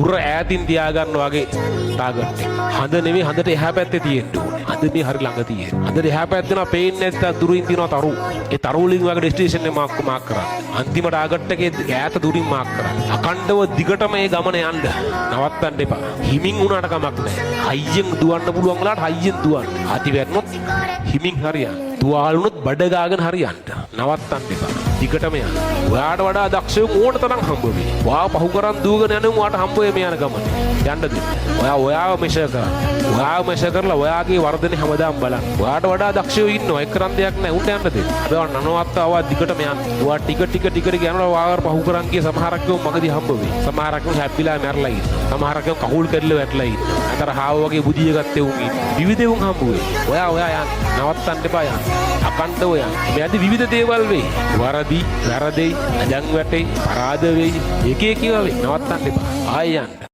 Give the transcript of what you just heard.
දුර ඈතින් තියාගන්න වගේ ටාගට් එක. හඳ නෙමෙයි හඳට එහා පැත්තේ තියෙන්න ඕනේ. හඳ මේ හරි ළඟ තියෙන. හඳට එහා පැත්තේ නා පේන්නේ නැත්නම් දුරින් තියෙනවා තරු. ඒ තරු වලින් වගේ ඩෙස්ටිනේෂන් එක මාක් කරන්න. අන්තිම ටාගට් එකේ ඈත දුරින් මාක් කරන්න. අකණ්ඩව දිගටම මේ ගමන යන්න. නවත්තන්න එපා. හිමින් වුණාට කමක් නැහැ. හයියෙන් දුවන්න පුළුවන් වෙලාවට හයියෙන් දුවන්න. අති වැටුනොත් හිමින් හරියන්න. තුවාල වුණොත් බඩ ගාගෙන හරියන්න. නවත්තන්න එපා. දිගටම යන්න. ඔයාට වඩා දක්ෂයෝ ඕන තරම් හම්බ වෙයි. ඔයා පහු කරන් දුවගෙන යනවා ඔයාට හම්බ වෙන්නේ යන ගමන. යන්න දෙන්න. ඔයාව මෙෂර් කරන්න. ඔයාව මෙෂර් කරලා ඔයාගේ වර්ධනේ හැමදාම බලන්න. ඔයාට වඩා දක්ෂයෝ ඉන්නවා. ඒක කරන් දෙයක් නැහැ. උන්ට යන්න දෙන්න. හැබැයි නනවත්තවා දිගටම යන්න. ඔයා ටික යනවා ඔයාව පහු කරන් ගිය සමහරක් මගදී හම්බ වෙයි. සමහරක් හැප්පිලා මැරලා ඉන්නවා. සමහරක් කහුල් කරලා වැටලා ඉන්නවා. අතර හාව වගේ බුදිය ගත්තේ උන් ඉන්නවා. විවිධ උන් හම්බ වෙයි. ඔයා යන්න. නවත්තන්න එපා යන්න. අකණ්ඩව යන්න. මේ අද විවිධ දේවල් වෙයි. වරදි, වැරදෙයි, අජං වැටෙයි, පරාද වෙයි. එක එක ඒවා වෙයි. නවත්තන්න එපා. ආයෙ යන්න.